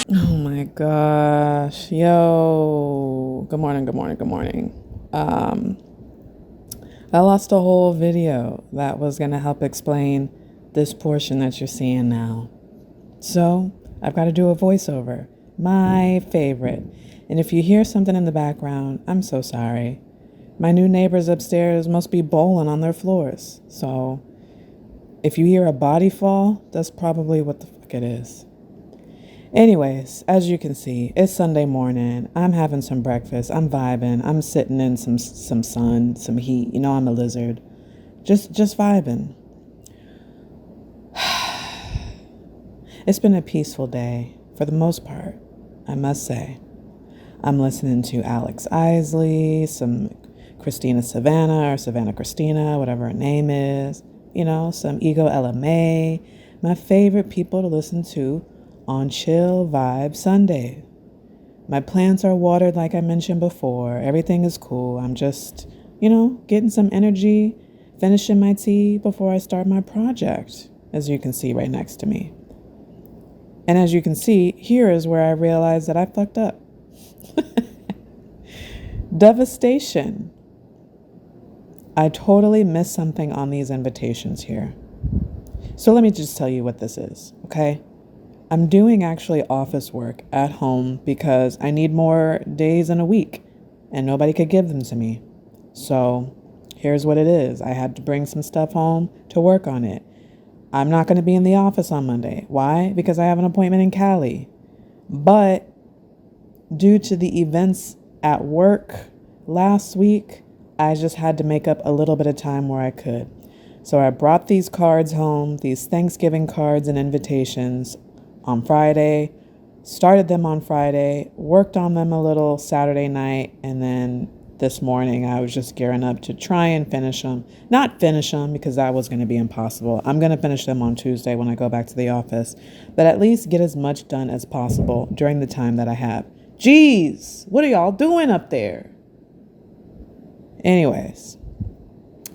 Oh my gosh. Yo. Good morning, good morning, good morning. Um, I lost a whole video that was going to help explain this portion that you're seeing now. So I've got to do a voiceover. My favorite. And if you hear something in the background, I'm so sorry. My new neighbors upstairs must be bowling on their floors. So if you hear a body fall, that's probably what the fuck it is. Anyways, as you can see, it's Sunday morning. I'm having some breakfast. I'm vibing. I'm sitting in some sun, some heat. You know I'm a lizard. Just vibing. It's been a peaceful day for the most part, I must say. I'm listening to Alex Isley, some Christina Savannah or Savannah Christina, whatever her name is. You know, some Ego Ella May. My favorite people to listen to on Chill Vibe Sunday. My plants are watered like I mentioned before. Everything is cool. I'm just, getting some energy, finishing my tea before I start my project, as you can see right next to me. And as you can see, here is where I realized that I fucked up. Devastation. I totally missed something on these invitations here. So let me just tell you what this is, okay? I'm doing actually office work at home because I need more days in a week and nobody could give them to me. So here's what it is. I had to bring some stuff home to work on it. I'm not going to be in the office on Monday. Why? Because I have an appointment in Cali. But due to the events at work last week, I just had to make up a little bit of time where I could. So I brought these cards home, these Thanksgiving cards and invitations on Friday, started them on Friday, worked on them a little Saturday night, and then this morning I was just gearing up to try and finish them. Not finish them because that was going to be impossible. I'm going to finish them on Tuesday when I go back to the office, but at least get as much done as possible during the time that I have. Jeez, what are y'all doing up there? Anyways,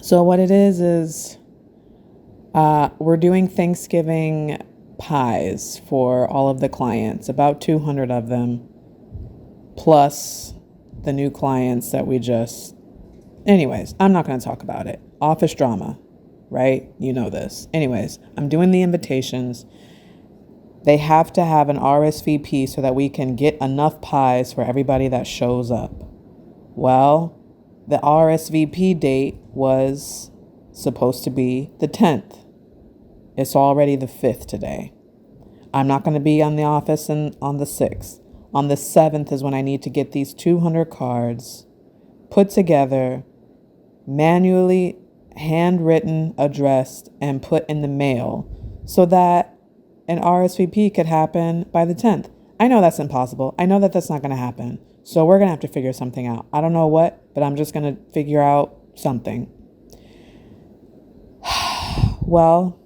so what it is we're doing Thanksgiving pies for all of the clients, about 200 of them, plus the new clients that we just... Anyways, I'm not going to talk about it. Office drama, right? You know this. Anyways, I'm doing the invitations. They have to have an RSVP so that we can get enough pies for everybody that shows up. Well, the RSVP date was supposed to be the 10th. It's already the 5th today. I'm not going to be on the office on the 6th. On the 7th is when I need to get these 200 cards put together, manually handwritten, addressed, and put in the mail so that an RSVP could happen by the 10th. I know that's impossible. I know that that's not going to happen. So we're going to have to figure something out. I don't know what, but I'm just going to figure out something. Well,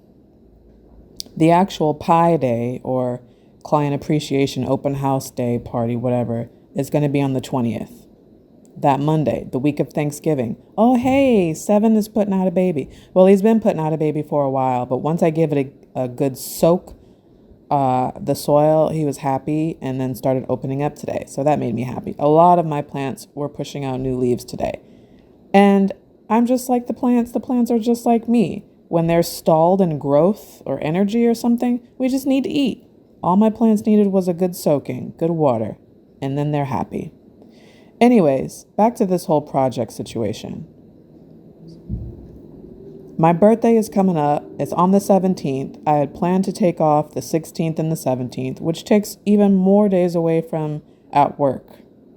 the actual pie day or client appreciation open house day party, whatever, is going to be on the 20th. That Monday, the week of Thanksgiving. Oh, hey, Seven is putting out a baby. Well, he's been putting out a baby for a while, but once I give it a good soak, the soil, he was happy and then started opening up today. So that made me happy. A lot of my plants were pushing out new leaves today. And I'm just like the plants. The plants are just like me. When they're stalled in growth or energy or something, we just need to eat. All my plants needed was a good soaking, good water, and then they're happy. Anyways, back to this whole project situation. My birthday is coming up. It's on the 17th. I had planned to take off the 16th and the 17th, which takes even more days away from at work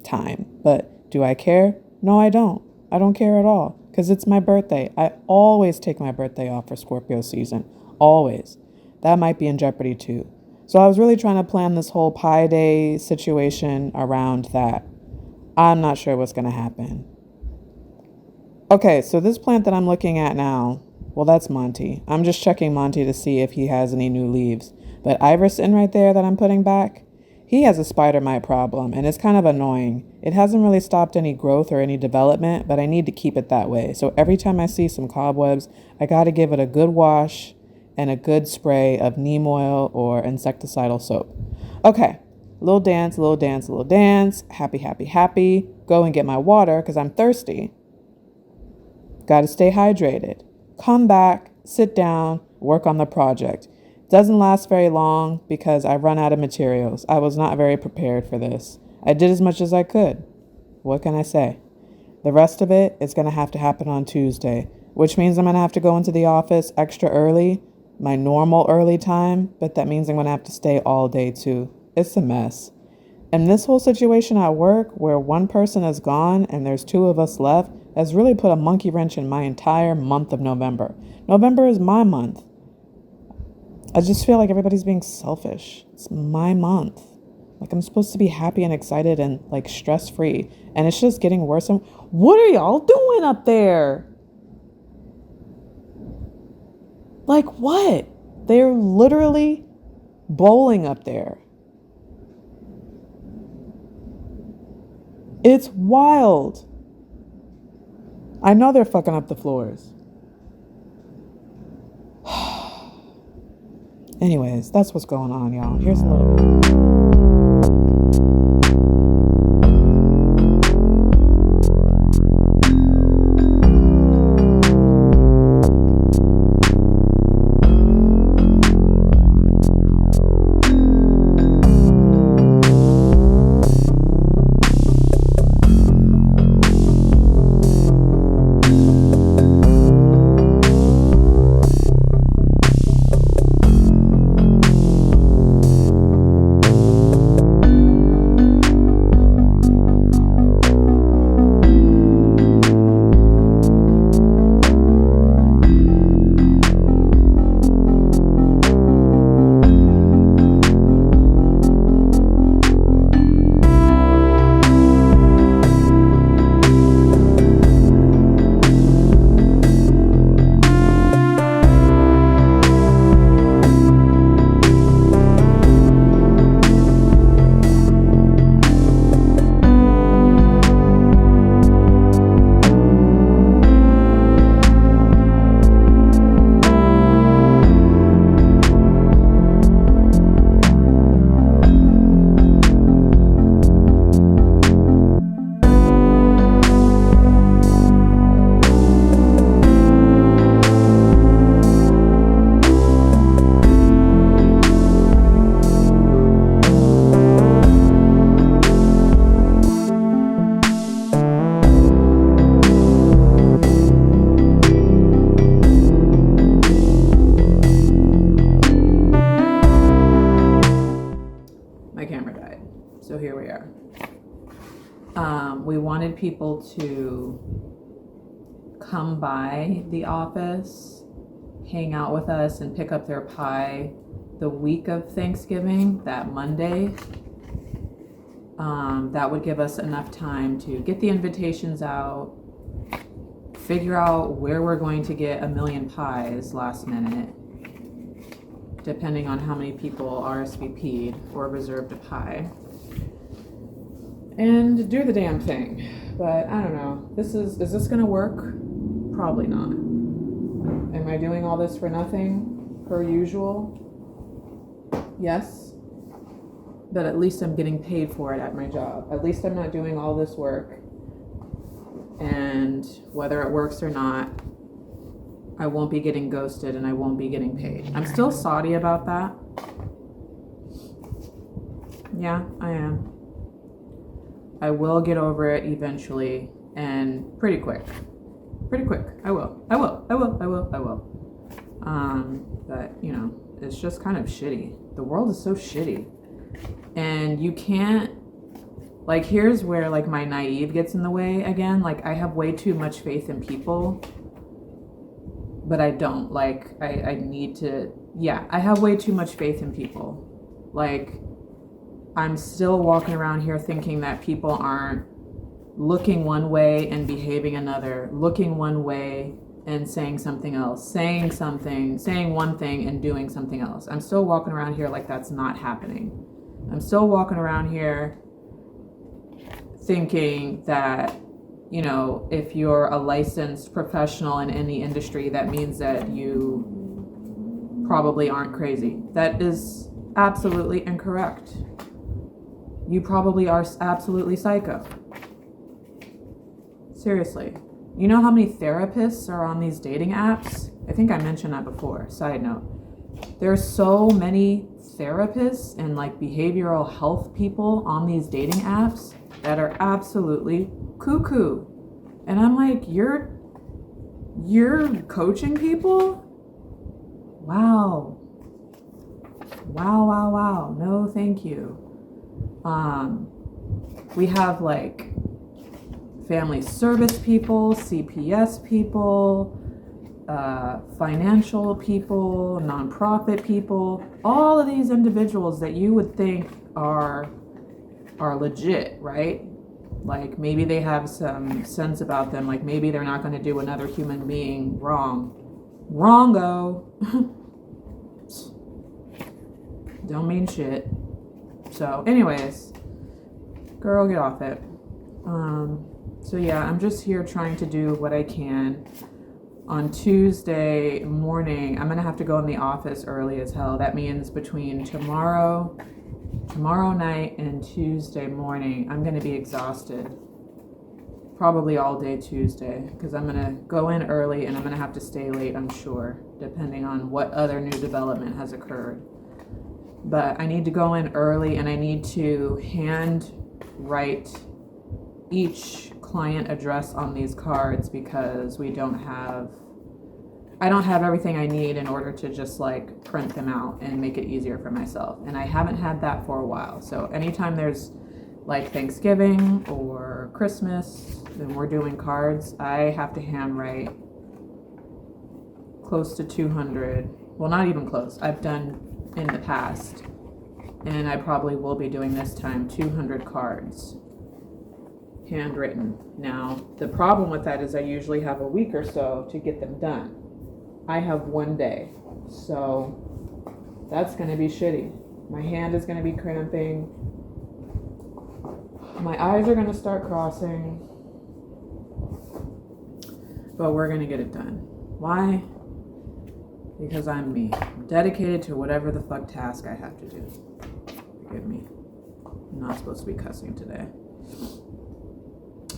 time. But do I care? No, I don't. I don't care at all because it's my birthday. I always take my birthday off for Scorpio season. Always. That might be in jeopardy too. So I was really trying to plan this whole pie day situation around that. I'm not sure what's going to happen. Okay, so this plant that I'm looking at now, well, that's Monty. I'm just checking Monty to see if he has any new leaves. But Iverson right there that I'm putting back, he has a spider mite problem, and it's kind of annoying. It hasn't really stopped any growth or any development, but I need to keep it that way. So every time I see some cobwebs, I got to give it a good wash and a good spray of neem oil or insecticidal soap. Okay, little dance, little dance, little dance. Happy, happy, happy. Go and get my water because I'm thirsty. Got to stay hydrated. Come back, sit down, work on the project. Doesn't last very long because I run out of materials. I was not very prepared for this. I did as much as I could. What can I say? The rest of it is going to have to happen on Tuesday, which means I'm going to have to go into the office extra early, my normal early time, but that means I'm going to have to stay all day too. It's a mess. And this whole situation at work where one person is gone and there's two of us left has really put a monkey wrench in my entire month of November. November is my month. I just feel like everybody's being selfish. It's my month. Like I'm supposed to be happy and excited and like stress-free. And it's just getting worse. And what are y'all doing up there? Like what? They're literally bowling up there. It's wild. I know they're fucking up the floors. Anyways, that's what's going on, y'all. Here's a little bit. We wanted people to come by the office, hang out with us, and pick up their pie the week of Thanksgiving, that Monday. That would give us enough time to get the invitations out, figure out where we're going to get 1,000,000 pies last minute, depending on how many people RSVP'd or reserved a pie, and do the damn thing. But I don't know. Is this gonna work? Probably not. Am I doing all this for nothing, per usual? Yes. But at least I'm getting paid for it at my job. At least I'm not doing all this work. And whether it works or not, I won't be getting ghosted and I won't be getting paid. I'm still salty about that. Yeah, I am. I will get over it eventually, and pretty quick. I will. But you know, it's just kind of shitty. The world is so shitty. And you can't, like, here's where like my naive gets in the way again. Like, I have way too much faith in people, but I don't. Like, I need to, yeah, I have way too much faith in people. Like, I'm still walking around here thinking that people aren't looking one way and behaving another, looking one way and saying something else, saying one thing and doing something else. I'm still walking around here like that's not happening. I'm still walking around here thinking that, you know, if you're a licensed professional in any industry, that means that you probably aren't crazy. That is absolutely incorrect. You probably are absolutely psycho. Seriously. You know how many therapists are on these dating apps? I think I mentioned that before. Side note. There's so many therapists and like behavioral health people on these dating apps that are absolutely cuckoo. And I'm like, you're coaching people? Wow. Wow. No, thank you. We have like family service people, CPS people, financial people, nonprofit people, all of these individuals that you would think are legit, right? Like maybe they have some sense about them, like maybe they're not going to do another human being wrong. Wrongo. Don't mean shit. So anyways, girl, get off it. So yeah, I'm just here trying to do what I can. On Tuesday morning, I'm gonna have to go in the office early as hell. That means between tomorrow night and Tuesday morning, I'm gonna be exhausted. Probably all day Tuesday, because I'm gonna go in early and I'm gonna have to stay late, I'm sure, depending on what other new development has occurred. But I need to go in early and I need to hand write each client address on these cards because I don't have everything I need in order to just like print them out and make it easier for myself. And I haven't had that for a while. So anytime there's like Thanksgiving or Christmas and we're doing cards, I have to handwrite close to 200. Well, not even close. I've done in the past, and I probably will be doing this time, 200 cards. Handwritten. Now, the problem with that is I usually have a week or so to get them done. I have one day, so that's going to be shitty. My hand is going to be cramping. My eyes are going to start crossing. But we're going to get it done. Why? Because I'm me. I'm dedicated to whatever the fuck task I have to do. Forgive me. I'm not supposed to be cussing today.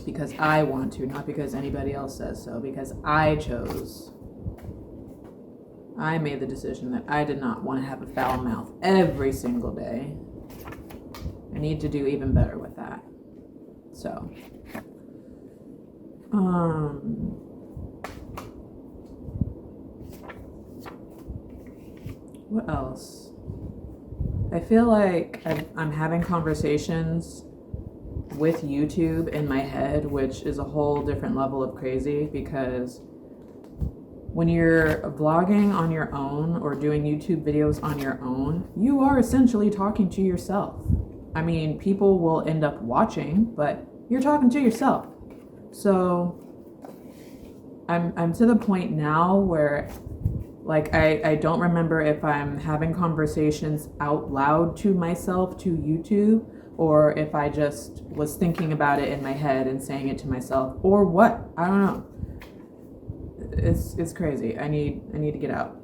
Because I want to, not because anybody else says so, because I made the decision that I did not want to have a foul mouth every single day. I need to do even better with that. So, what else? I feel like I'm having conversations with YouTube in my head, which is a whole different level of crazy, because when you're vlogging on your own or doing YouTube videos on your own, you are essentially talking to yourself. I mean, people will end up watching, but you're talking to yourself. So I'm to the point now where like I don't remember if I'm having conversations out loud to myself to YouTube, or if I just was thinking about it in my head and saying it to myself, or what. I don't know. It's crazy. I need to get out.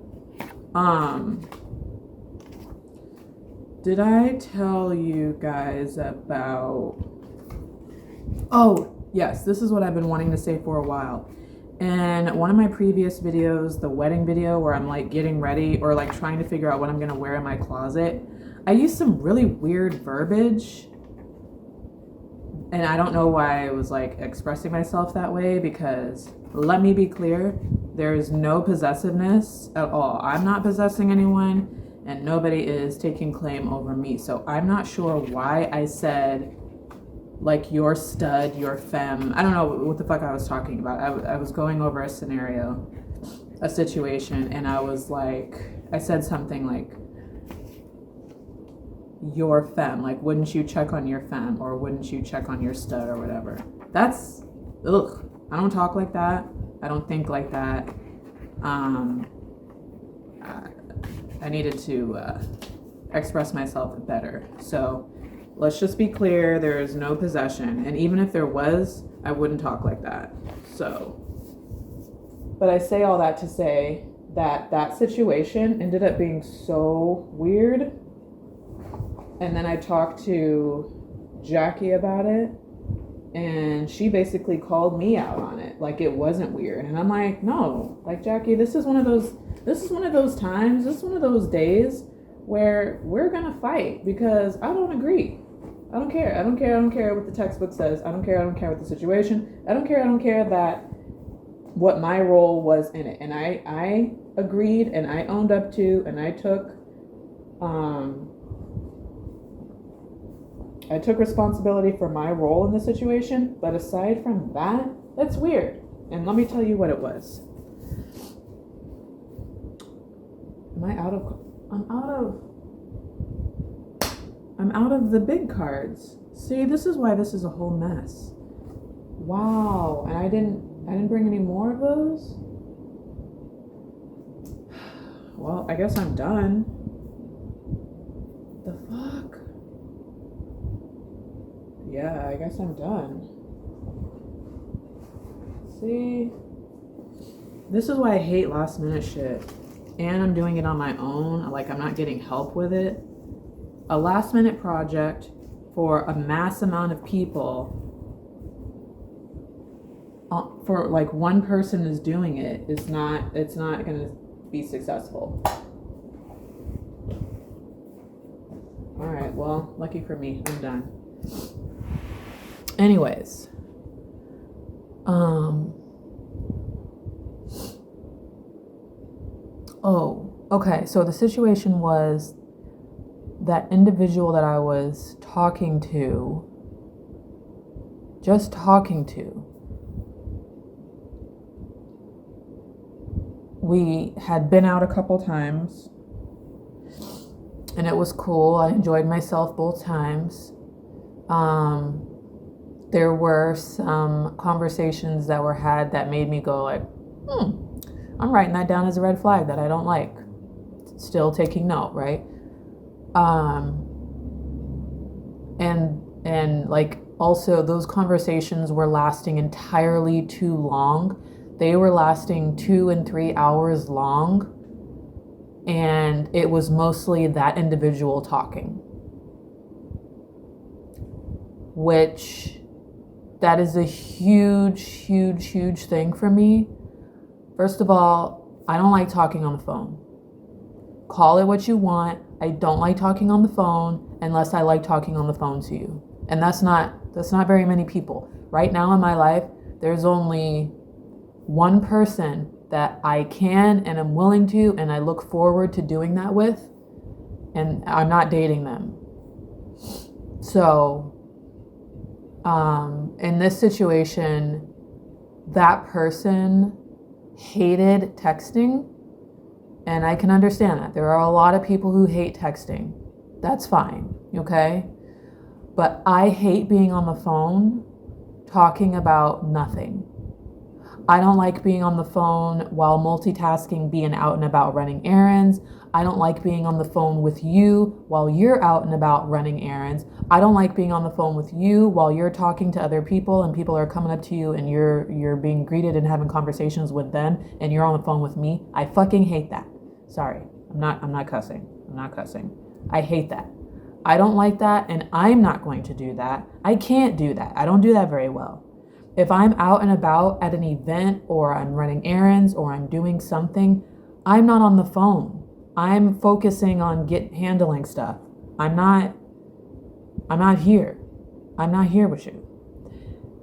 Did I tell you guys about... Oh, yes, this is what I've been wanting to say for a while. In one of my previous videos, the wedding video where I'm like getting ready or like trying to figure out what I'm gonna wear in my closet, I used some really weird verbiage. And I don't know why I was like expressing myself that way, because let me be clear, there's no possessiveness at all. I'm not possessing anyone and nobody is taking claim over me. So I'm not sure why I said like your stud, your femme. I don't know what the fuck I was talking about. I was going over a scenario, a situation, and I was like, I said something like, your femme, like wouldn't you check on your femme, or wouldn't you check on your stud, or whatever. That's, ugh. I don't talk like that. I don't think like that. I needed to express myself better. So let's just be clear, there is no possession. And even if there was, I wouldn't talk like that. So, but I say all that to say that situation ended up being so weird. And then I talked to Jackie about it, and she basically called me out on it, like it wasn't weird. And I'm like, no, like, Jackie, this is one of those times, this is one of those days where we're gonna fight because I don't agree. I don't care what the textbook says. I don't care what the situation. I don't care that what my role was in it. And I agreed, and I owned up to, and I took responsibility for my role in the situation. But aside from that, that's weird. And let me tell you what it was. I'm out of the big cards. See, this is why this is a whole mess. Wow. And I didn't bring any more of those? Well, I guess I'm done. The fuck? Yeah, I guess I'm done. See? This is why I hate last minute shit. And I'm doing it on my own. Like, I'm not getting help with it. A last minute project for a mass amount of people, for like one person is doing it, it's not going to be successful. All right, well, lucky for me, I'm done. Anyways, okay, so the situation was that individual that I was just talking to, we had been out a couple times, and it was cool. I enjoyed myself both times. There were some conversations that were had that made me go like, I'm writing that down as a red flag that I don't like. Still taking note, right? And like, also those conversations were lasting entirely too long. They were lasting 2 and 3 hours long, and it was mostly that individual talking, which that is a huge thing for me. First of all, I don't like talking on the phone. Call it what you want. I don't like talking on the phone unless I like talking on the phone to you. And that's not very many people. Right now in my life, there's only one person that I can and am willing to, and I look forward to doing that with, and I'm not dating them. So, in this situation, that person hated texting, and I can understand that. There are a lot of people who hate texting. That's fine, okay? But I hate being on the phone talking about nothing. I don't like being on the phone while multitasking, being out and about running errands. I don't like being on the phone with you while you're out and about running errands. I don't like being on the phone with you while you're talking to other people and people are coming up to you and you're being greeted and having conversations with them and you're on the phone with me. I fucking hate that. Sorry. I'm not cussing. I hate that. I don't like that, and I'm not going to do that. I can't do that. I don't do that very well. If I'm out and about at an event or I'm running errands or I'm doing something, I'm not on the phone. I'm focusing on handling stuff. I'm not here. I'm not here with you.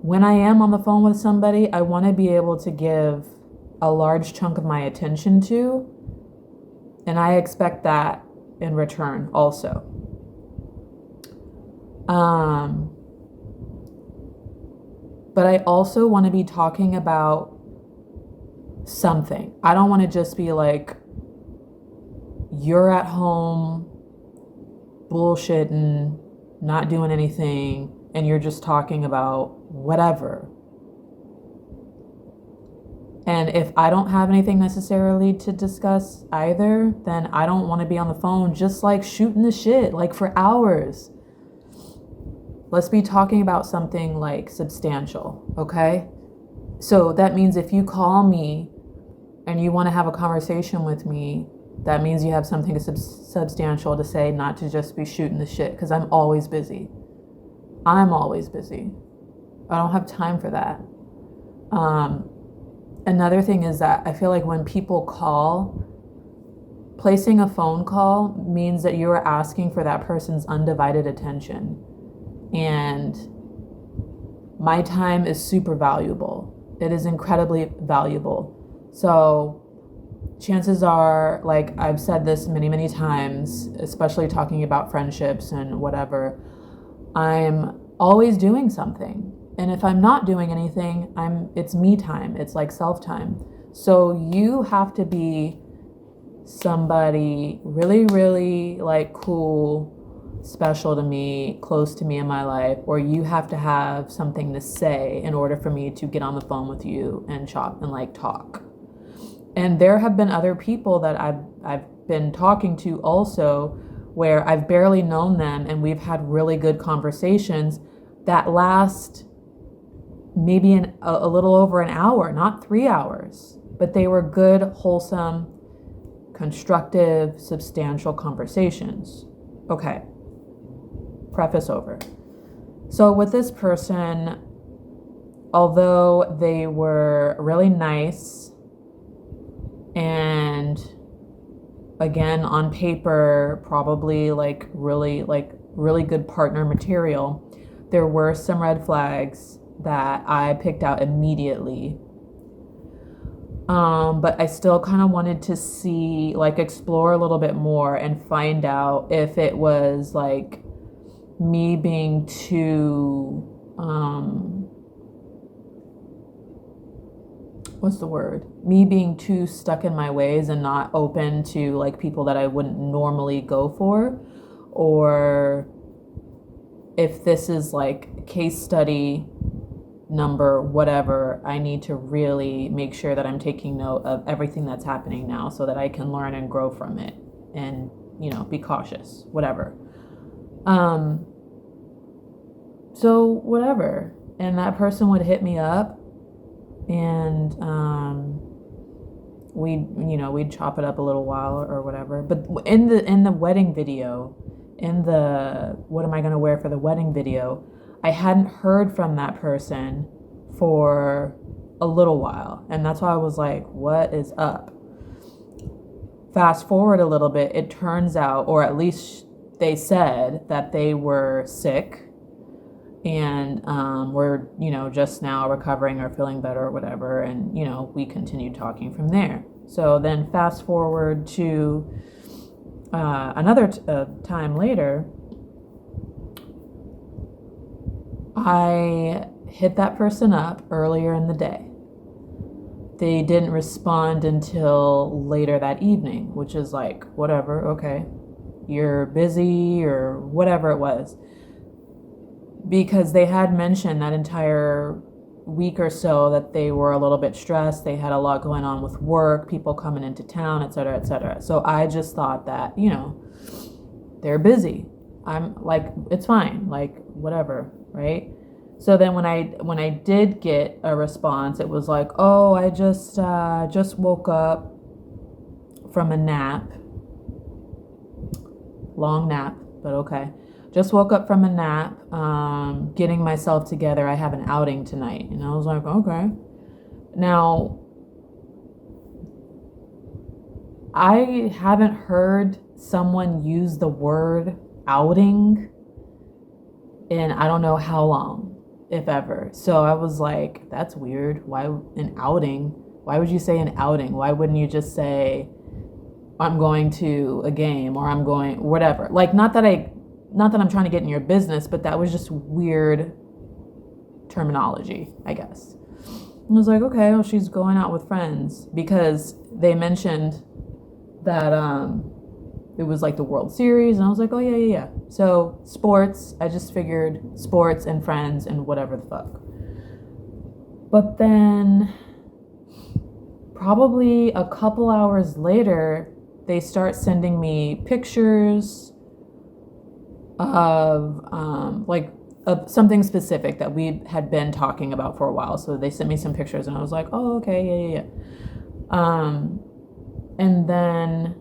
When I am on the phone with somebody, I want to be able to give a large chunk of my attention to, and I expect that in return also. But I also want to be talking about something. I don't want to just be like, you're at home bullshitting, not doing anything, and you're just talking about whatever. And if I don't have anything necessarily to discuss either, then I don't want to be on the phone just like shooting the shit, like for hours. Let's be talking about something like substantial, okay? So that means if you call me and you want to have a conversation with me, that means you have something substantial to say, not to just be shooting the shit, because I'm always busy. I'm always busy. I don't have time for that. Another thing is that I feel like when people call, placing a phone call means that you are asking for that person's undivided attention. And my time is super valuable. It is incredibly valuable. So chances are, like I've said this many, many times, especially talking about friendships and whatever, I'm always doing something. And if I'm not doing anything, it's me time. It's like self time. So you have to be somebody really, really like cool, special to me, close to me in my life, or you have to have something to say in order for me to get on the phone with you and chop and like talk. And there have been other people that I've been talking to also, where I've barely known them and we've had really good conversations that last maybe a little over an hour, not 3 hours, but they were good, wholesome, constructive, substantial conversations. Okay, preface over. So with this person, although they were really nice and again on paper probably like really good partner material, there were some red flags that I picked out immediately. But I still kind of wanted to see, like, explore a little bit more and find out if it was like me being too, what's the word? Me being too stuck in my ways and not open to like people that I wouldn't normally go for, or if this is like case study number whatever, I need to really make sure that I'm taking note of everything that's happening now so that I can learn and grow from it and, you know, be cautious, whatever. So whatever. And that person would hit me up and we'd chop it up a little while or whatever. But in the wedding video, in the what am I going to wear for the wedding video, I hadn't heard from that person for a little while. And that's why I was like, what is up? Fast forward a little bit, it turns out, or at least they said that they were sick and were, just now recovering or feeling better or whatever. And, we continued talking from there. So then fast forward to another time later, I hit that person up earlier in the day. They didn't respond until later that evening, which is like, whatever, okay, you're busy or whatever it was. Because they had mentioned that entire week or so that they were a little bit stressed. They had a lot going on with work, people coming into town, et cetera, et cetera. So I just thought that, they're busy. I'm like, it's fine, like whatever, right? So then when I did get a response, it was like, oh, I just woke up from a nap. Long nap, but okay. Just woke up from a nap, getting myself together. I have an outing tonight. And I was like, okay. Now, I haven't heard someone use the word outing in I don't know how long, if ever. So I was like, that's weird. Why an outing? Why would you say an outing? Why wouldn't you just say, I'm going to a game or I'm going whatever? Like, not that I'm trying to get in your business, but that was just weird terminology, I guess. I was like, okay, well, she's going out with friends, because they mentioned that it was like the World Series, and I was like, oh yeah. So sports, I just figured sports and friends and whatever the fuck. But then probably a couple hours later, they start sending me pictures of of something specific that we had been talking about for a while. So they sent me some pictures and I was like, oh, okay, yeah. And then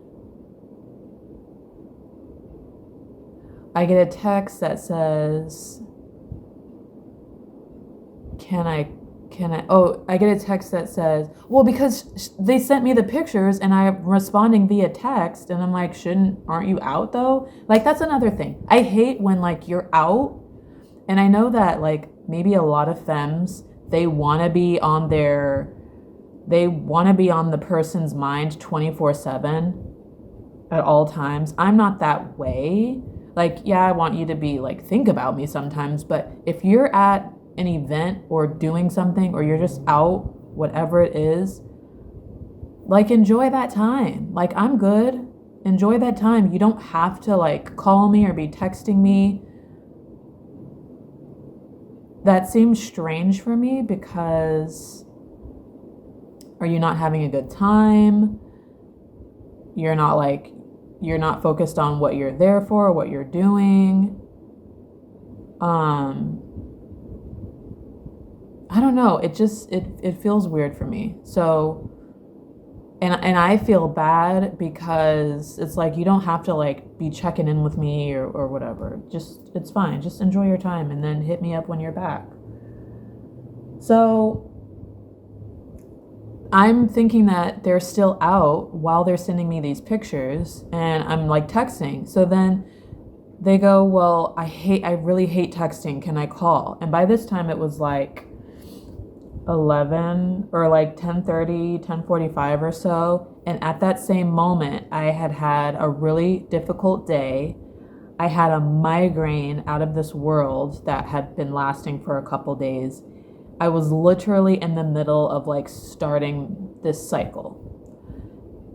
I get a text that says, I get a text that says, well, because they sent me the pictures and I'm responding via text, and I'm like, aren't you out though? Like, that's another thing. I hate when like you're out, and I know that like maybe a lot of femmes, they want to be on the person's mind 24/7 at all times. I'm not that way. Like, yeah, I want you to be like, think about me sometimes, but if you're at an event or doing something, or you're just out, whatever it is, like, enjoy that time. Like, I'm good. Enjoy that time. You don't have to like call me or be texting me. That seems strange for me, because are you not having a good time? You're not focused on what you're there for, what you're doing. I don't know. It feels weird for me. So, and I feel bad, because it's like, you don't have to like be checking in with me or whatever. It's fine. Just enjoy your time and then hit me up when you're back. So I'm thinking that they're still out while they're sending me these pictures, and I'm like texting. So then they go, well, I really hate texting. Can I call? And by this time it was like 11 or like 10:30, 10:45 or so. And at that same moment, I had a really difficult day. I had a migraine out of this world that had been lasting for a couple days. I was literally in the middle of like starting this cycle,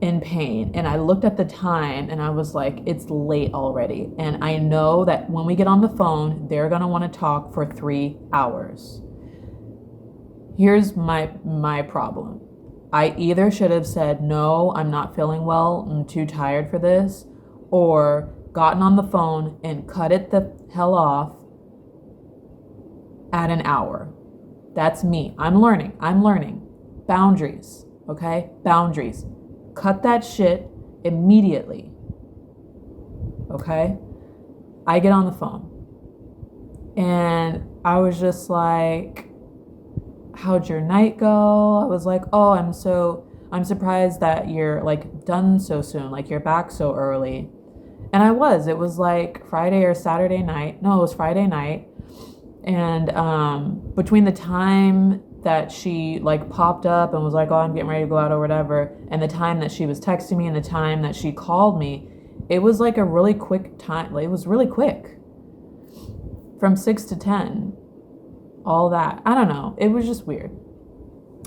in pain. And I looked at the time and I was like, it's late already. And I know that when we get on the phone, they're going to want to talk for 3 hours. Here's my problem. I either should have said, no, I'm not feeling well, I'm too tired for this, or gotten on the phone and cut it the hell off at an hour. That's me. I'm learning. Boundaries, okay? Boundaries. Cut that shit immediately, okay? I get on the phone and I was just like, how'd your night go? I was like, oh, I'm surprised that you're like done so soon, like you're back so early. And it was like Friday or Saturday night. No, it was Friday night. And between the time that she like popped up and was like, oh, I'm getting ready to go out or whatever, and the time that she was texting me and the time that she called me, it was like a really quick time. Like, it was really quick. From 6 to 10. All that. I don't know. It was just weird.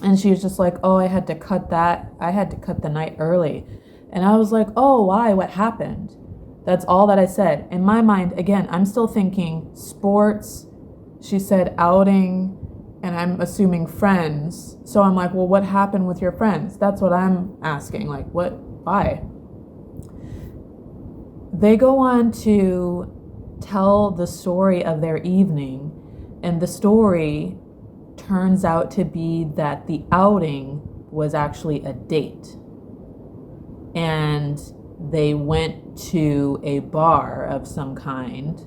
And she was just like, oh, I had to cut the night early. And I was like, oh, why? What happened? That's all that I said. In my mind, again, I'm still thinking sports. She said outing, and I'm assuming friends. So I'm like, well, what happened with your friends? That's what I'm asking. Like, why? They go on to tell the story of their evening. And the story turns out to be that the outing was actually a date. And they went to a bar of some kind,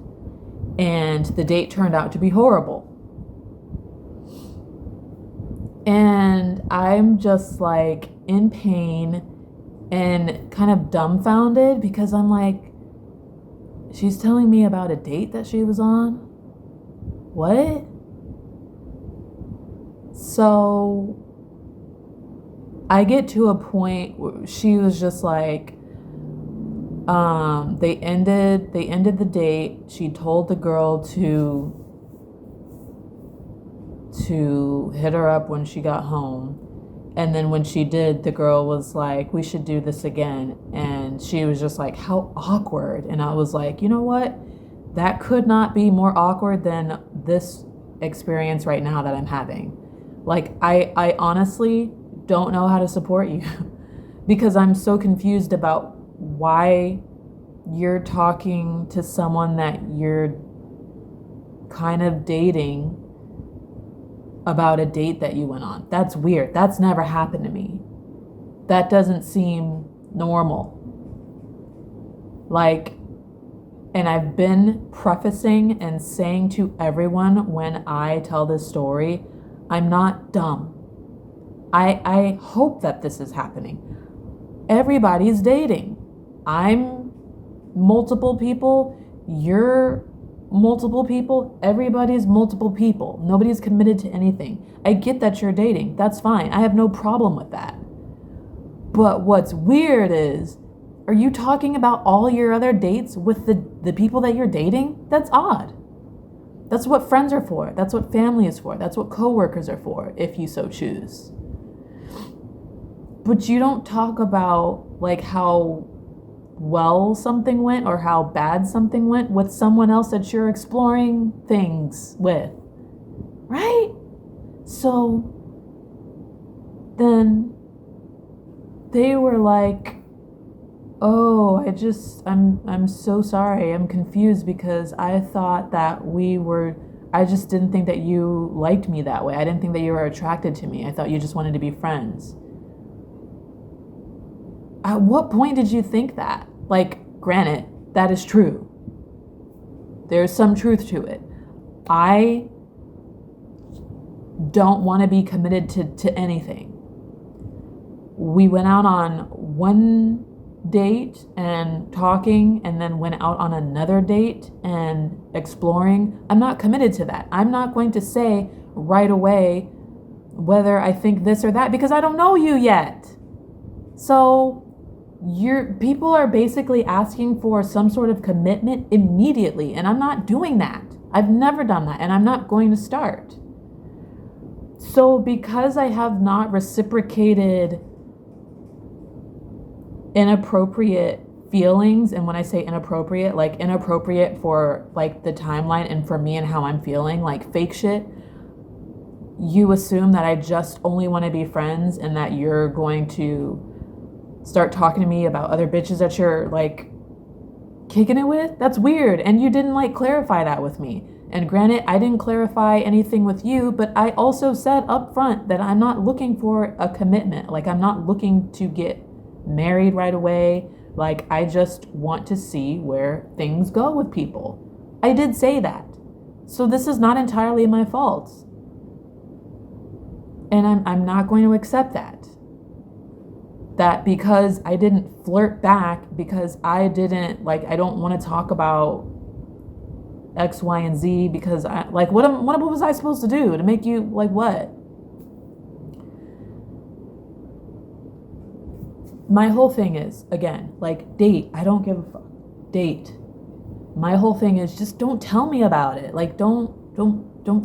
and the date turned out to be horrible. And I'm just like in pain and kind of dumbfounded, because I'm like, she's telling me about a date that she was on? What? So I get to a point where she was just like, they ended the date. She told the girl to hit her up when she got home. And then when she did, the girl was like, we should do this again. And she was just like, how awkward. And I was like, you know what? That could not be more awkward than this experience right now that I'm having. Like, I honestly don't know how to support you because I'm so confused about why you're talking to someone that you're kind of dating about a date that you went on. That's weird. That's never happened to me. That doesn't seem normal. Like, and I've been prefacing and saying to everyone when I tell this story, I'm not dumb. I hope that this is happening. Everybody's dating. I'm multiple people. You're multiple people. Everybody's multiple people. Nobody's committed to anything. I get that you're dating. That's fine. I have no problem with that. But what's weird is, are you talking about all your other dates with the people that you're dating? That's odd. That's what friends are for. That's what family is for. That's what coworkers are for, if you so choose. But you don't talk about like how well something went or how bad something went with someone else that you're exploring things with, right? So then they were like, oh, I'm so sorry. I'm confused because I thought that I just didn't think that you liked me that way. I didn't think that you were attracted to me. I thought you just wanted to be friends. At what point did you think that? Like, granted, that is true. There's some truth to it. I don't want to be committed to anything. We went out on one date and talking, and then went out on another date and exploring. I'm not committed to that. I'm not going to say right away whether I think this or that because I don't know you yet. So people are basically asking for some sort of commitment immediately, and I'm not doing that. I've never done that, and I'm not going to start. So because I have not reciprocated inappropriate feelings, and when I say inappropriate, like inappropriate for like the timeline and for me and how I'm feeling, like fake shit, you assume that I just only want to be friends and that you're going to start talking to me about other bitches that you're like kicking it with. That's weird. And you didn't like clarify that with me. And granted, I didn't clarify anything with you, but I also said up front that I'm not looking for a commitment. Like, I'm not looking to get married right away. Like, I just want to see where things go with people. I did say that. So this is not entirely my fault. And I'm not going to accept that. That because I didn't flirt back, because I didn't, like, I don't want to talk about X, Y, and Z because I, like, what was I supposed to do to make you, like, what? My whole thing is, again, like, date. I don't give a fuck. Date. My whole thing is just don't tell me about it. Like, don't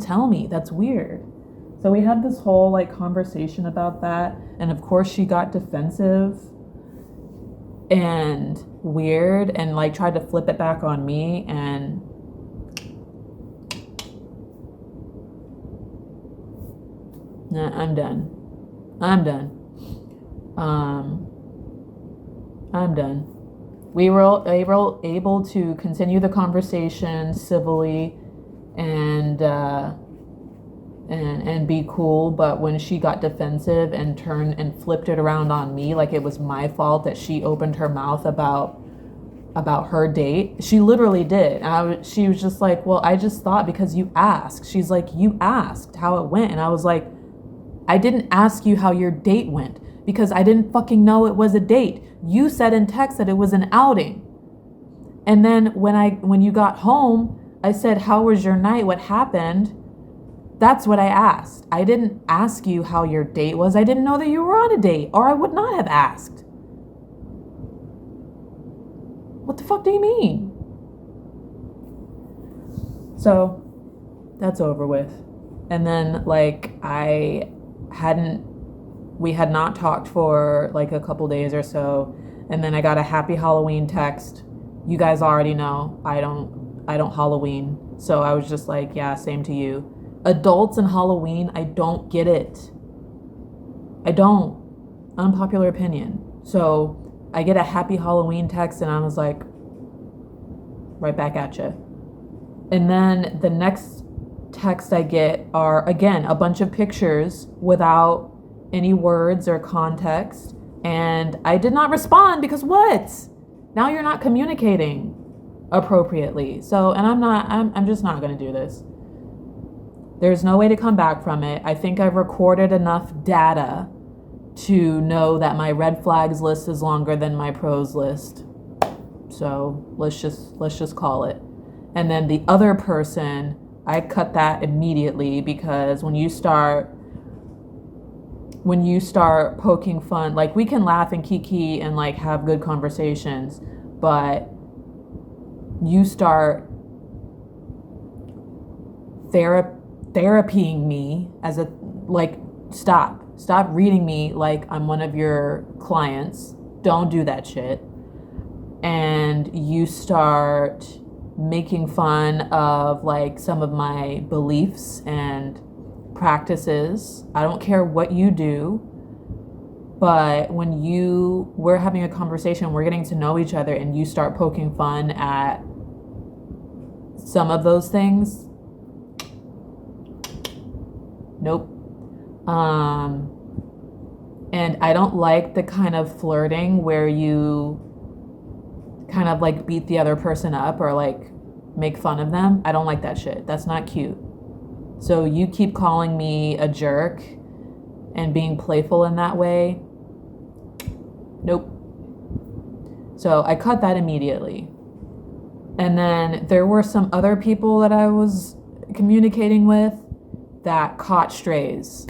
tell me. That's weird. So we had this whole like conversation about that. And of course she got defensive and weird and like tried to flip it back on me. And nah, I'm done. I'm done. We were able to continue the conversation civilly and be cool, but when she got defensive and turned and flipped it around on me like it was my fault that she opened her mouth about her date, she literally did. And she was just like, well, I just thought because you asked. She's like, you asked how it went. And I was like, I didn't ask you how your date went because I didn't fucking know it was a date. You said in text that it was an outing. And then when you got home, I said, how was your night? What happened? That's what I asked. I didn't ask you how your date was. I didn't know that you were on a date, or I would not have asked. What the fuck do you mean? So that's over with. And then like we had not talked for like a couple days or so. And then I got a happy Halloween text. You guys already know I don't Halloween. So I was just like, yeah, same to you. Adults and Halloween, I don't get it. I don't. Unpopular opinion. So I get a happy Halloween text and I was like, right back at you. And then the next text I get are, again, a bunch of pictures without any words or context. And I did not respond because what? Now you're not communicating appropriately. So, and I'm just not going to do this. There's no way to come back from it. I think I've recorded enough data to know that my red flags list is longer than my pros list. So let's just call it. And then the other person, I cut that immediately, because when you start poking fun, like, we can laugh and kiki and like have good conversations, but you start therapying me as a, like, stop reading me like I'm one of your clients. Don't do that shit. And you start making fun of like some of my beliefs and practices. I don't care what you do, but when we're having a conversation, we're getting to know each other, and you start poking fun at some of those things, nope. And I don't like the kind of flirting where you kind of like beat the other person up or like make fun of them. I don't like that shit. That's not cute. So you keep calling me a jerk and being playful in that way. Nope. So I cut that immediately. And then there were some other people that I was communicating with that caught strays.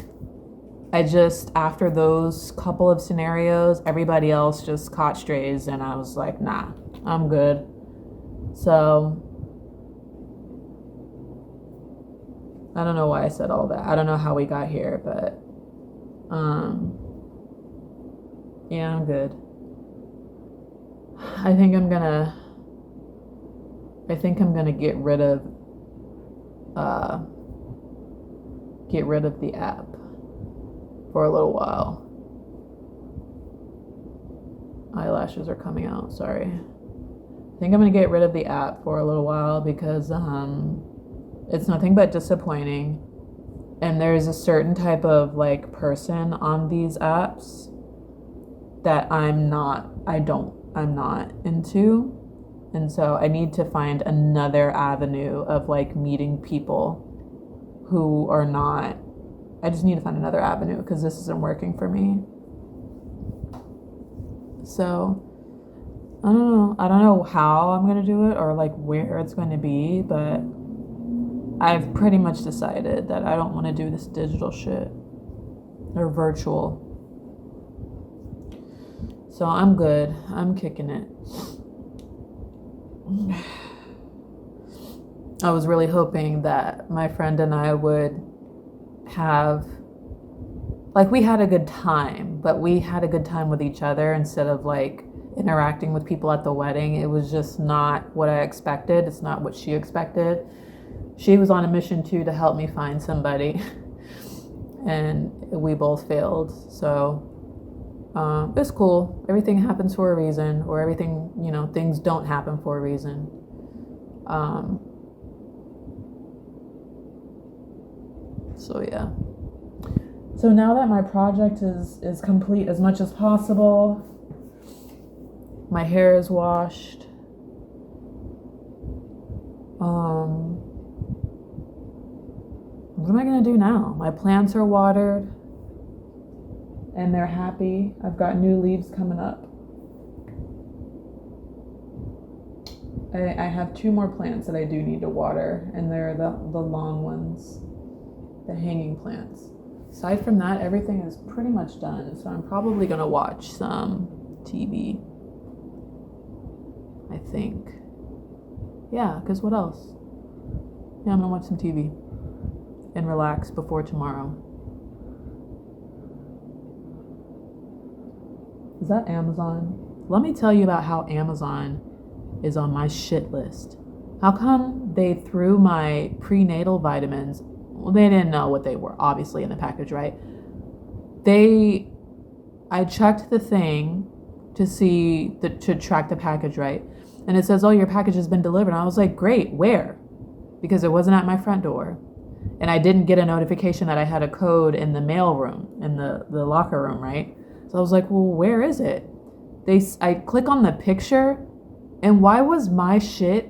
After those couple of scenarios, everybody else just caught strays, and I was like, nah, I'm good. So I don't know why I said all that. I don't know how we got here, but yeah, I'm good. I think I'm gonna get rid of the app for a little while. Eyelashes are coming out, sorry. I think I'm gonna get rid of the app for a little while because it's nothing but disappointing. And there's a certain type of like person on these apps that I'm not into. And so I need to find another avenue of like meeting people who are not, I just need to find another avenue because this isn't working for me. So I don't know how I'm going to do it or like where it's going to be, but I've pretty much decided that I don't want to do this digital shit or virtual. So I'm good. I'm kicking it. I was really hoping that my friend and I would have, like, we had a good time, but we had a good time with each other instead of like interacting with people at the wedding. It was just not what I expected. It's not what she expected. She was on a mission too to help me find somebody and we both failed. So it's cool. Everything happens for a reason, or everything, things don't happen for a reason. So yeah. So now that my project is complete as much as possible, my hair is washed. What am I gonna do now? My plants are watered and they're happy. I've got new leaves coming up. I have 2 more plants that I do need to water, and they're the long ones, the hanging plants. Aside from that, everything is pretty much done. So I'm probably gonna watch some TV, I think. Yeah, because what else? Yeah, I'm gonna watch some TV and relax before tomorrow. Is that Amazon? Let me tell you about how Amazon is on my shit list. How come they threw my prenatal vitamins? Well, they didn't know what they were, obviously, in the package, right? I checked the thing to track the package, right? And it says, oh, your package has been delivered. And I was like, great, where? Because it wasn't at my front door. And I didn't get a notification that I had a code in the mail room, in the locker room, right? So I was like, well, where is it? I click on the picture, and why was my shit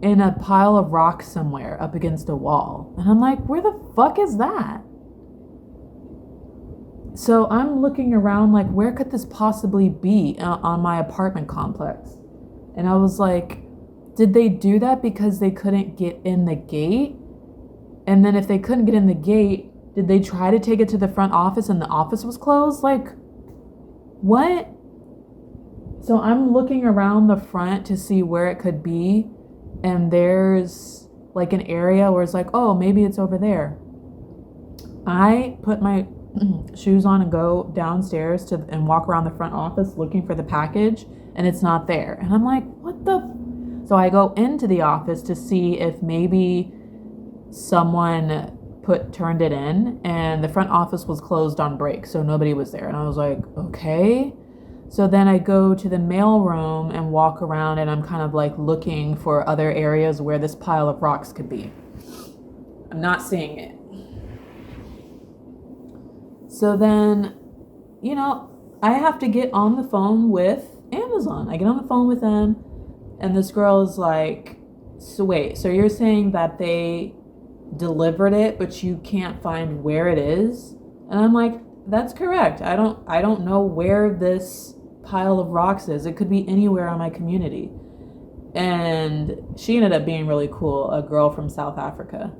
in a pile of rocks somewhere up against a wall? And I'm like, where the fuck is that? So I'm looking around like, where could this possibly be on my apartment complex? And I was like, did they do that because they couldn't get in the gate? And then if they couldn't get in the gate, did they try to take it to the front office and the office was closed? Like, what? So I'm looking around the front to see where it could be. And there's like an area where it's like, oh, maybe it's over there. I put my shoes on and go downstairs and walk around the front office looking for the package, and it's not there. And I'm like, what the? So I go into the office to see if maybe someone turned it in, and the front office was closed on break, so nobody was there. And I was like, okay. So then I go to the mail room and walk around, and I'm kind of like looking for other areas where this pile of rocks could be. I'm not seeing it. So then, you know, I have to get on the phone with Amazon. I get on the phone with them, and this girl is like, so wait, so you're saying that they delivered it, but you can't find where it is? And I'm like, that's correct. I don't know where this pile of rocks is. It could be anywhere on my community. And she ended up being really cool, a girl from South Africa.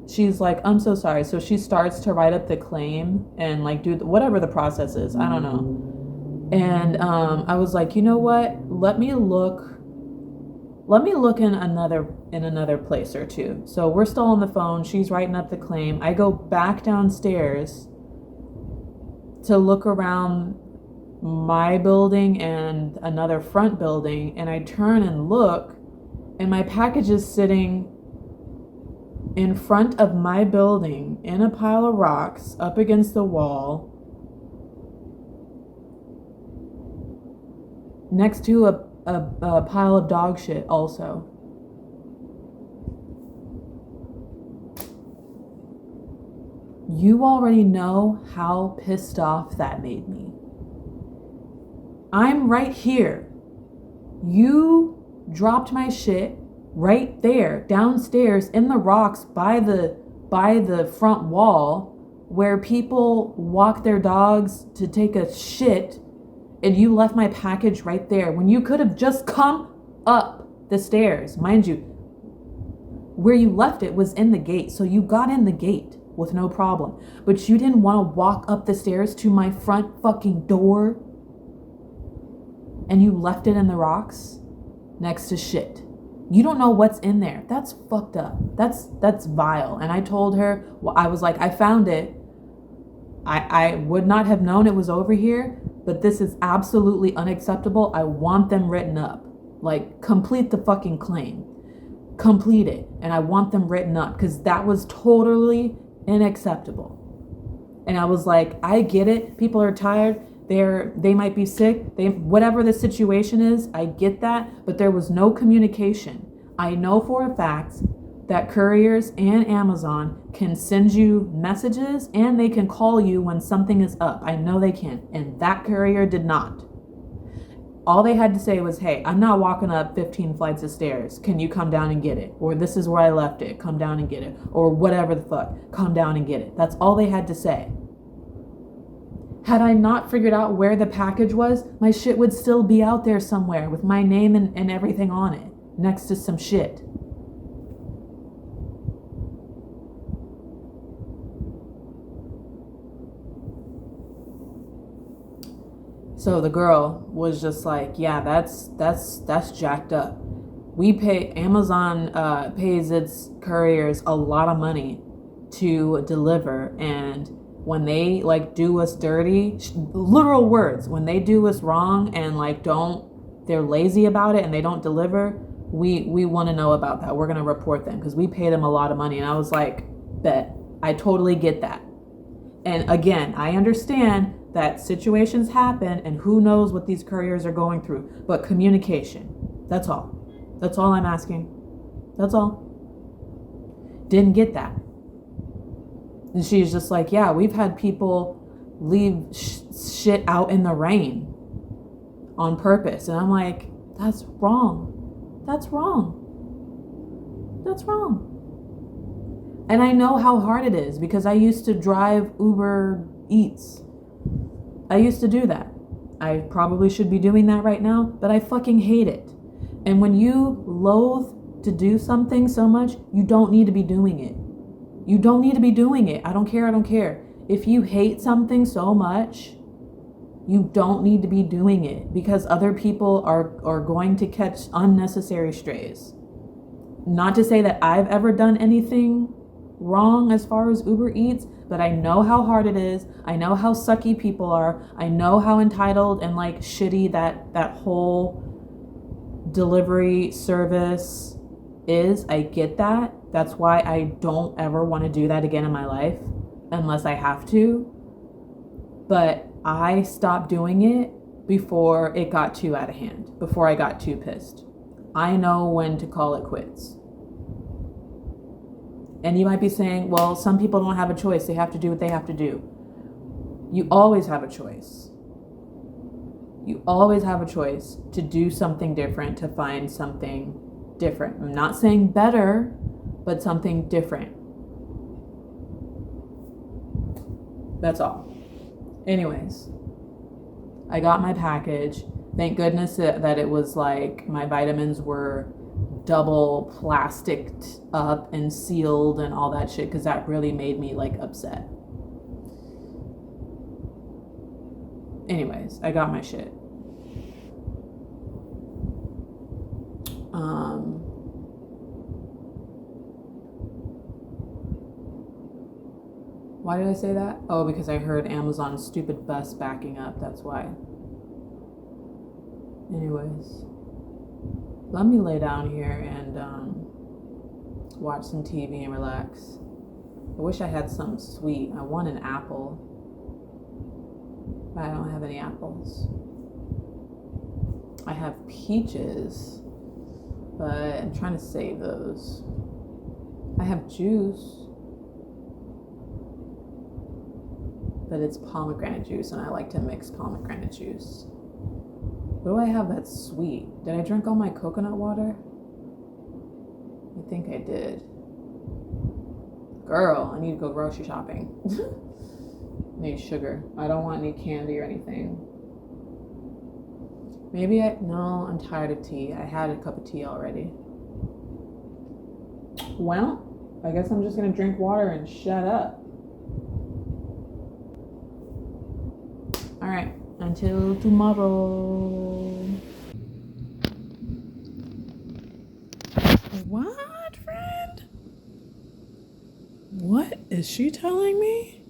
She's like, I'm so sorry. So she starts to write up the claim and like do whatever the process is. I don't know. And I was like, you know what? Let me look in another place or two. So we're still on the phone. She's writing up the claim. I go back downstairs to look around my building and another front building, and I turn and look, and my package is sitting in front of my building in a pile of rocks up against the wall next to a pile of dog shit also. You already know how pissed off that made me. I'm right here. You dropped my shit right there, downstairs in the rocks by the front wall where people walk their dogs to take a shit, and you left my package right there when you could have just come up the stairs. Mind you, where you left it was in the gate, so you got in the gate with no problem. But you didn't want to walk up the stairs to my front fucking door, and you left it in the rocks next to shit. You don't know what's in there. That's fucked up. That's vile. And I told her, well, I was like, I found it. I would not have known it was over here, but this is absolutely unacceptable. I want them written up. Like, complete the fucking claim. Complete it. And I want them written up, because that was totally unacceptable. And I was like, I get it. People are tired. They might be sick. Whatever the situation is, I get that. But there was no communication. I know for a fact that couriers and Amazon can send you messages, and they can call you when something is up. I know they can. And that courier did not. All they had to say was, hey, I'm not walking up 15 flights of stairs. Can you come down and get it? Or this is where I left it. Come down and get it. Or whatever the fuck. Come down and get it. That's all they had to say. Had I not figured out where the package was, my shit would still be out there somewhere with my name and everything on it, next to some shit. So the girl was just like, yeah, that's jacked up. Amazon pays its couriers a lot of money to deliver, and when they like do us dirty, literal words, when they do us wrong and like they're lazy about it and they don't deliver, we want to know about that. We're going to report them because we pay them a lot of money. And I was like, bet, I totally get that. And again, I understand that situations happen and who knows what these couriers are going through, but communication, that's all. That's all I'm asking. That's all. Didn't get that. And she's just like, yeah, we've had people leave shit out in the rain on purpose. And I'm like, that's wrong. That's wrong. That's wrong. And I know how hard it is because I used to drive Uber Eats. I used to do that. I probably should be doing that right now, but I fucking hate it. And when you loathe to do something so much, you don't need to be doing it. You don't need to be doing it. I don't care. If you hate something so much, you don't need to be doing it because other people are going to catch unnecessary strays. Not to say that I've ever done anything wrong as far as Uber Eats, but I know how hard it is. I know how sucky people are. I know how entitled and like shitty that whole delivery service is. I get that. That's why I don't ever want to do that again in my life unless I have to. But I stopped doing it before it got too out of hand, before I got too pissed. I know when to call it quits. And you might be saying, well, some people don't have a choice. They have to do what they have to do. You always have a choice. You always have a choice to do something different, to find something different. I'm not saying better, but something different. That's all. Anyways, I got my package. Thank goodness that it was like my vitamins were double plasticed up and sealed and all that shit, because that really made me like upset. Anyways, I got my shit. Why did I say that? Oh, because I heard Amazon's stupid bus backing up. That's why. Anyways, let me lay down here and watch some TV and relax. I wish I had something sweet. I want an apple, but I don't have any apples. I have peaches, but I'm trying to save those. I have juice, but it's pomegranate juice, and I like to mix pomegranate juice. What do I have that's sweet? Did I drink all my coconut water? I think I did. Girl, I need to go grocery shopping. I need sugar. I don't want any candy or anything. No, I'm tired of tea. I had a cup of tea already. Well, I guess I'm just gonna drink water and shut up. All right, until tomorrow. What, friend? What is she telling me?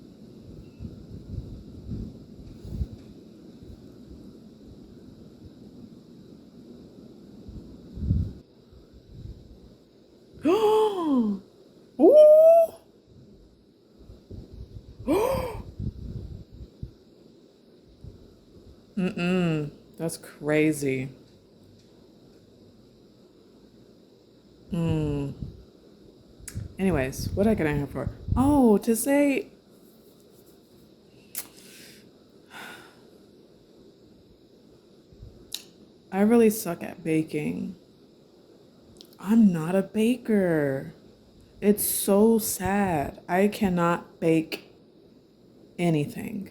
Oh, ooh. That's crazy. Anyways, what did I get in here for? Oh, to say I really suck at baking. I'm not a baker. It's so sad. I cannot bake anything.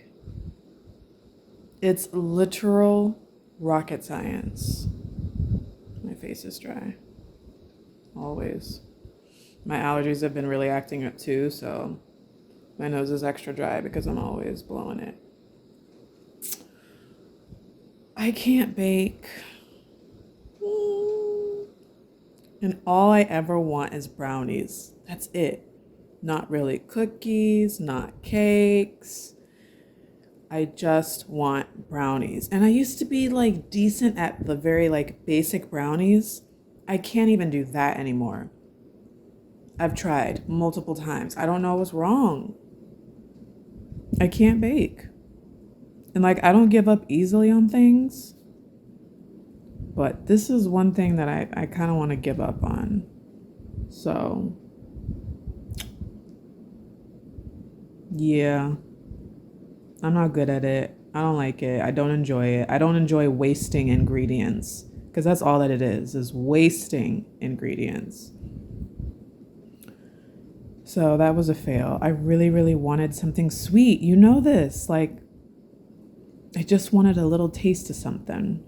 It's literal rocket science. My face is dry. Always. My allergies have been really acting up too, so my nose is extra dry because I'm always blowing it. I can't bake. And all I ever want is brownies. That's it. Not really cookies, not cakes. I just want brownies. And I used to be like decent at the very like basic brownies. I can't even do that anymore. I've tried multiple times. I don't know what's wrong. I can't bake. And like, I don't give up easily on things. But this is one thing that I kind of want to give up on. So Yeah, I'm not good at it. I don't like it. I don't enjoy it. I don't enjoy wasting ingredients because that's all that it is wasting ingredients. So that was a fail. I really, really wanted something sweet. You know this. Like, I just wanted a little taste of something.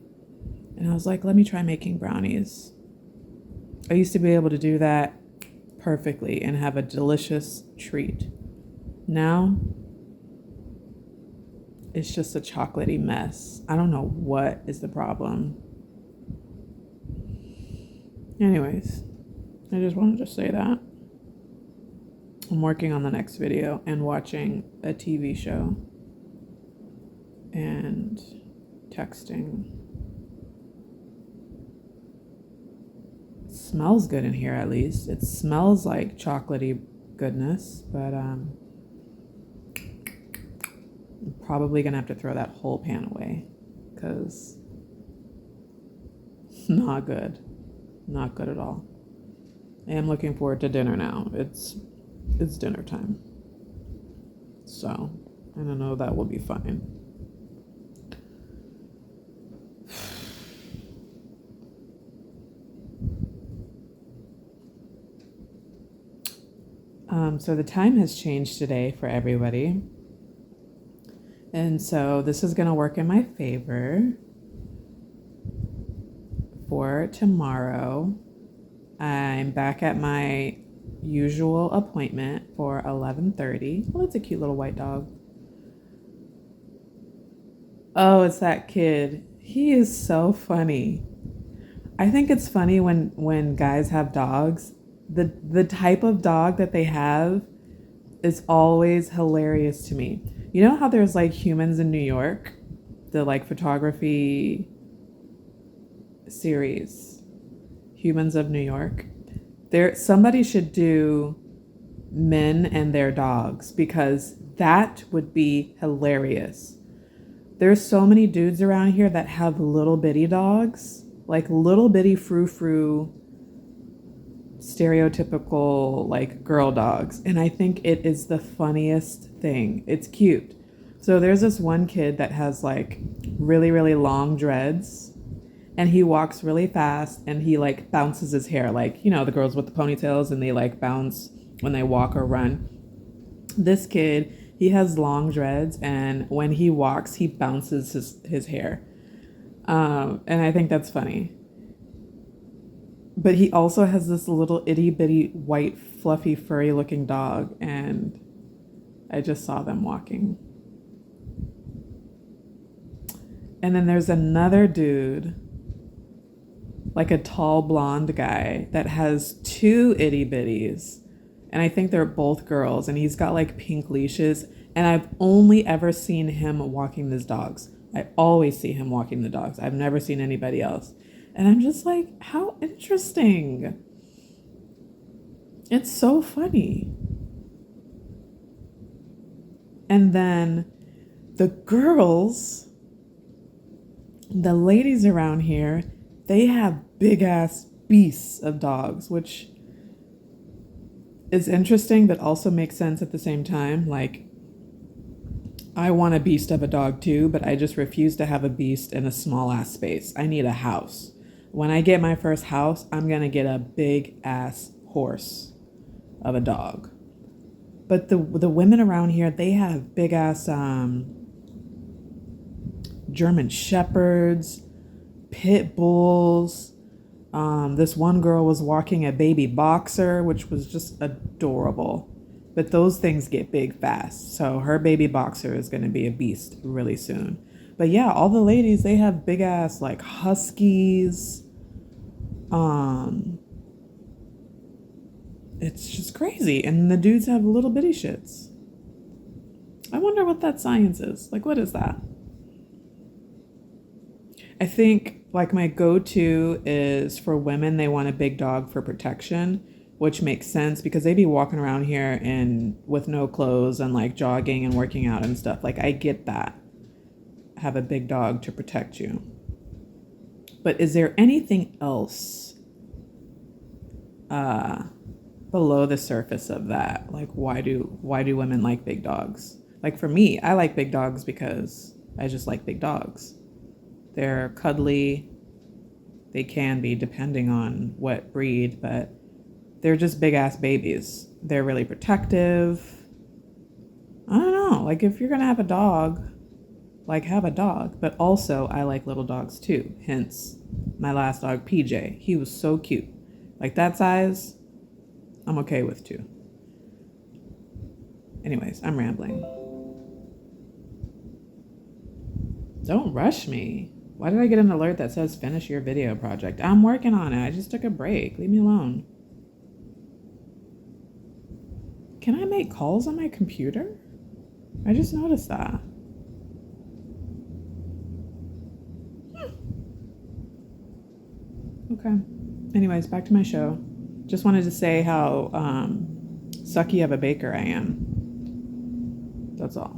And I was like, let me try making brownies. I used to be able to do that perfectly and have a delicious treat. Now, it's just a chocolatey mess. I don't know what is the problem. Anyways, I just wanted to say that. I'm working on the next video and watching a TV show and texting. It smells good in here, at least. It smells like chocolatey goodness, but I'm probably gonna have to throw that whole pan away because it's not good. Not good at all. I am looking forward to dinner now. It's dinner time. So, I don't know, that will be fine. So the time has changed today for everybody. And so this is going to work in my favor. For tomorrow, I'm back at my usual appointment for 11:30. Oh, it's a cute little white dog. Oh, it's that kid. He is so funny. I think it's funny when guys have dogs. The type of dog that they have is always hilarious to me. You know how there's like Humans in New York, the like photography series, Humans of New York. There, somebody should do men and their dogs because that would be hilarious. There's so many dudes around here that have little bitty dogs, like little bitty frou-frou, stereotypical like girl dogs. And I think it is the funniest thing. It's cute. So there's this one kid that has like really, really long dreads and he walks really fast and he like bounces his hair like, you know, the girls with the ponytails and they like bounce when they walk or run. This kid, he has long dreads and when he walks, he bounces his hair. And I think that's funny. But he also has this little itty bitty white fluffy furry looking dog and I just saw them walking. And then there's another dude, like a tall blonde guy that has two itty bitties. And I think they're both girls. And he's got like pink leashes. And I've only ever seen him walking these dogs. I always see him walking the dogs. I've never seen anybody else. And I'm just like, how interesting. It's so funny. And then the girls, the ladies around here, they have big ass beasts of dogs, which is interesting, but also makes sense at the same time. Like, I want a beast of a dog too, but I just refuse to have a beast in a small ass space. I need a house. When I get my first house, I'm going to get a big ass horse of a dog. But the women around here, they have big ass German shepherds, pit bulls. This one girl was walking a baby boxer, which was just adorable. But those things get big fast. So her baby boxer is going to be a beast really soon. But yeah, all the ladies, they have big ass like huskies. It's just crazy. And the dudes have little bitty shits. I wonder what that science is. Like, what is that? I think like my go-to is for women, they want a big dog for protection, which makes sense because they be walking around here and with no clothes and like jogging and working out and stuff. Like I get that. Have a big dog to protect you. But is there anything else below the surface of that. Like, why do women like big dogs? Like, for me, I like big dogs because I just like big dogs. They're cuddly. They can be, depending on what breed, but they're just big ass babies. They're really protective. I don't know. Like, if you're gonna have a dog, like, have a dog. But also, I like little dogs too. Hence, my last dog, PJ. He was so cute. Like, that size, I'm okay with too. Anyways, I'm rambling. Don't rush me. Why did I get an alert that says finish your video project? I'm working on it. I just took a break. Leave me alone. Can I make calls on my computer? I just noticed that. Okay. Anyways, back to my show. Just wanted to say how sucky of a baker I am. That's all.